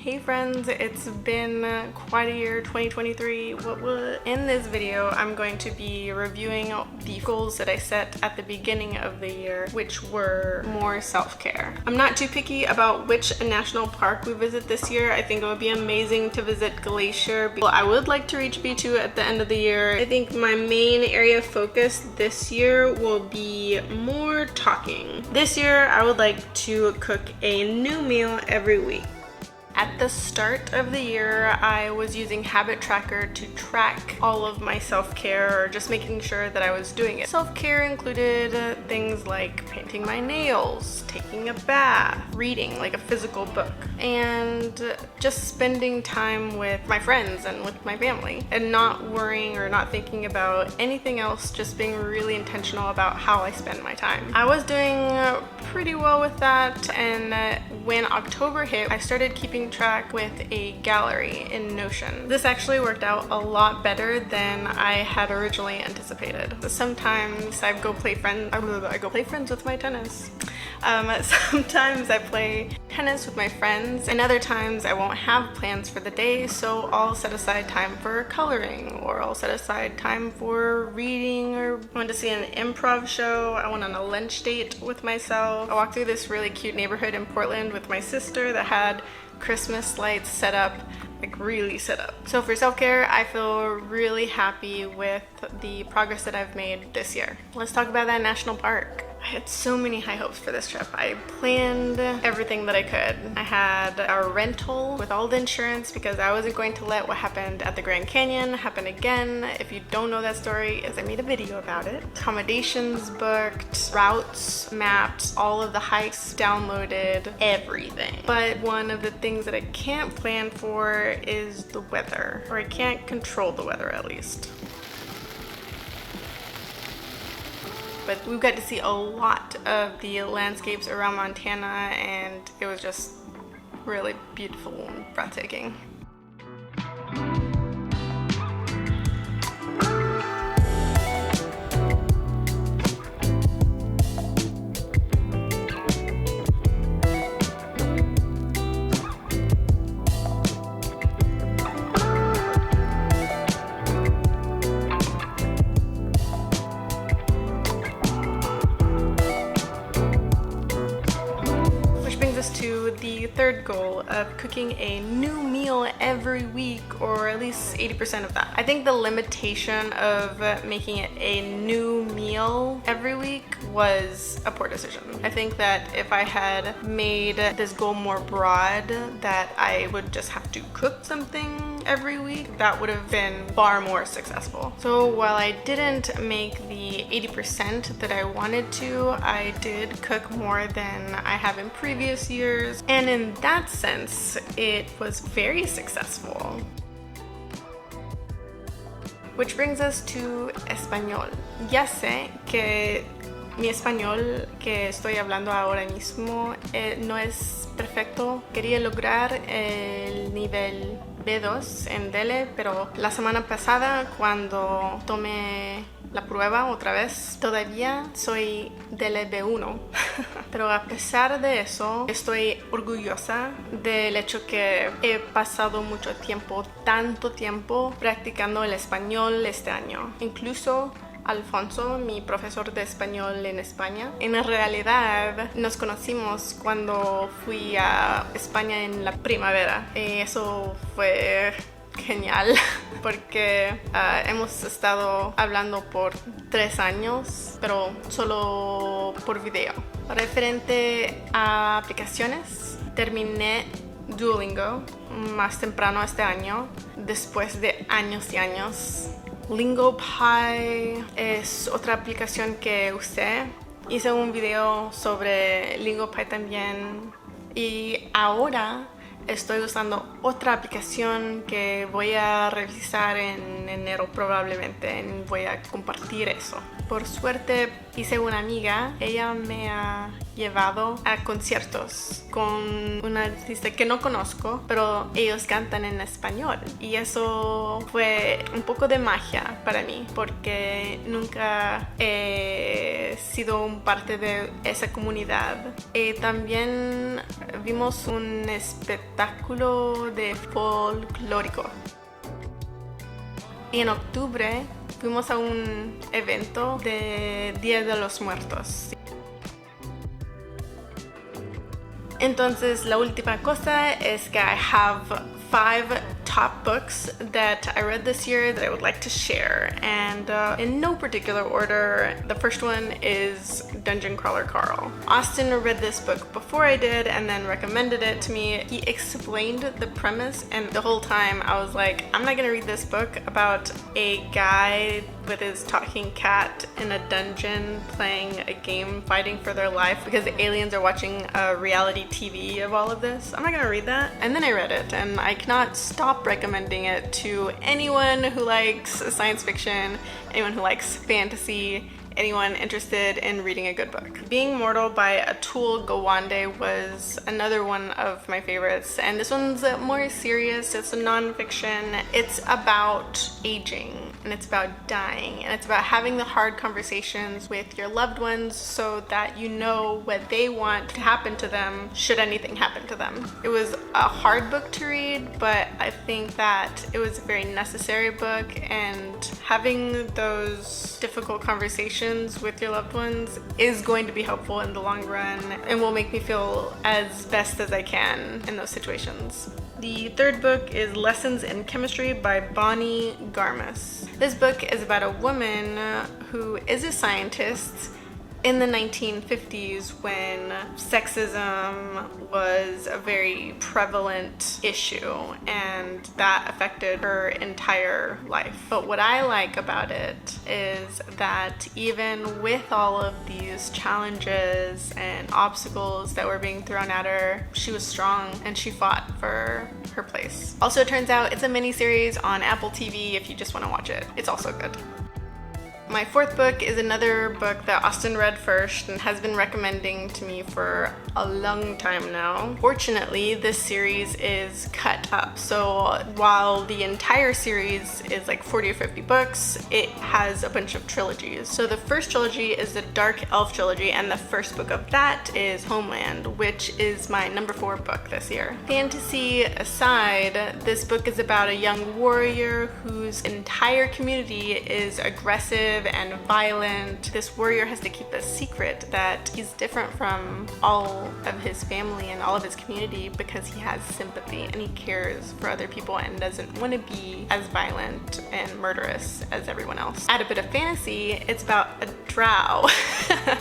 Hey friends, it's been quite a year, 2023. In this video, I'm going to be reviewing the goals that I set at the beginning of the year, which were more self-care. I'm not too picky about which national park we visit this year. I think it would be amazing to visit Glacier. I would like to reach B2 at the end of the year. I think my main area of focus this year will be more talking. This year, I would like to cook a new meal every week. At the start of the year, I was using Habit Tracker to track all of my self-care, or just making sure that I was doing it. Self-care included things like painting my nails, taking a bath, reading like a physical book, and just spending time with my friends and with my family, and not worrying or not thinking about anything else, just being really intentional about how I spend my time. I was doing pretty well with that, and when October hit, I started keeping track with a gallery in Notion. This actually worked out a lot better than I had originally anticipated. Sometimes I go play friends with my tennis. Sometimes I play tennis with my friends, and other times I won't have plans for the day, so I'll set aside time for coloring, or I'll set aside time for reading, or I went to see an improv show. I went on a lunch date with myself. I walked through this really cute neighborhood in Portland with my sister that had Christmas lights set up, like really set up. So for self-care, I feel really happy with the progress that I've made this year. Let's talk about that national park. I had so many high hopes for this trip. I planned everything that I could. I had a rental with all the insurance because I wasn't going to let what happened at the Grand Canyon happen again. If you don't know that story, I made a video about it. Accommodations booked, routes mapped, all of the hikes downloaded, everything. But one of the things that I can't plan for is the weather, or I can't control the weather at least. But we got to see a lot of the landscapes around Montana, and it was just really beautiful and breathtaking. To the third goal of cooking a new meal every week, or at least 80% of that. I think the limitation of making it a new meal every week was a poor decision. I think that if I had made this goal more broad, that I would just have to cook something every week, that would have been far more successful. So while I didn't make the 80% that I wanted to, I did cook more than I have in previous years, and in that sense, it was very successful. Which brings us to español. Ya sé que mi español que estoy hablando ahora mismo no es perfecto. Quería lograr el nivel B2 en DELE, pero la semana pasada, cuando tomé la prueba otra vez, todavía soy DELE B1. Pero a pesar de eso, estoy orgullosa del hecho que he pasado mucho tiempo, tanto tiempo, practicando el español este año. Incluso Alfonso, mi profesor de español en España, en realidad nos conocimos cuando fui a España en la primavera. Y eso fue genial porque hemos estado hablando por 3 años, pero solo por video. Referente a aplicaciones, terminé Duolingo más temprano este año, después de años y años. LingoPie es otra aplicación que usé. Hice un video sobre LingoPie también, y ahora estoy usando otra aplicación que voy a revisar en enero probablemente, y voy a compartir eso. Por suerte hice una amiga, ella me llevado a conciertos con una artista que no conozco, pero ellos cantan en español. Y eso fue un poco de magia para mí, porque nunca he sido un parte de esa comunidad. También vimos un espectáculo de folclórico. Y en octubre fuimos a un evento de Día de los Muertos. Entonces, la última cosa es que I have 5 top books that I read this year that I would like to share, and in no particular order. The first one is Dungeon Crawler Carl. Austin read this book before I did and then recommended it to me. He explained the premise, and the whole time I was like, I'm not gonna read this book about a guy with his talking cat in a dungeon playing a game fighting for their life because the aliens are watching a reality TV of all of this. I'm not gonna read that. And then I read it, and I cannot stop recommending it to anyone who likes science fiction, anyone who likes fantasy, anyone interested in reading a good book. Being Mortal by Atul Gawande was another one of my favorites, and this one's more serious. It's a non-fiction. It's about aging, and it's about dying, and it's about having the hard conversations with your loved ones so that you know what they want to happen to them should anything happen to them. It was a hard book to read, but I think that it was a very necessary book, and having those difficult conversations with your loved ones is going to be helpful in the long run and will make me feel as best as I can in those situations. The third book is Lessons in Chemistry by Bonnie Garmus. This book is about a woman who is a scientist in the 1950s when sexism was a very prevalent issue, and that affected her entire life. But what I like about it is that even with all of these challenges and obstacles that were being thrown at her, she was strong and she fought for her place. Also, it turns out it's a mini-series on Apple TV if you just want to watch it. It's also good. My fourth book is another book that Austin read first and has been recommending to me for a long time now. Fortunately, this series is cut up, so while the entire series is like 40 or 50 books, it has a bunch of trilogies. So the first trilogy is the Dark Elf trilogy, and the first book of that is Homeland, which is my number 4 book this year. Fantasy aside, this book is about a young warrior whose entire community is aggressive and violent. This warrior has to keep a secret that he's different from all of his family and all of his community because he has sympathy and he cares for other people and doesn't want to be as violent and murderous as everyone else. Add a bit of fantasy, it's about a drow,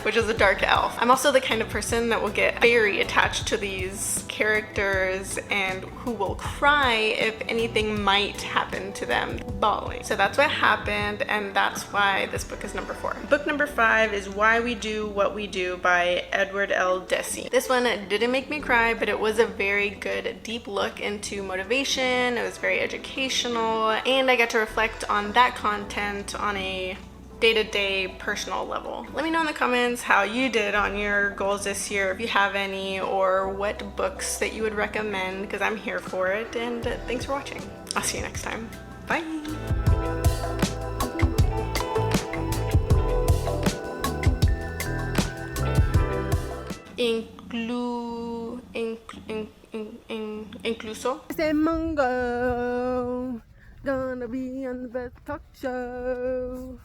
which is a dark elf. I'm also the kind of person that will get very attached to these characters and who will cry if anything might happen to them, bawling. So that's what happened, and that's why this book is number 4. Book number 5 is Why We Do What We Do by Edward L. Deci. This one didn't make me cry, but it was a very good deep look into motivation. It was very educational, and I got to reflect on that content on a day-to-day personal level. Let me know in the comments how you did on your goals this year, if you have any, or what books that you would recommend, because I'm here for it. And thanks for watching. I'll see you next time. Bye! Incluso. Say Mungo, gonna be on the best talk show.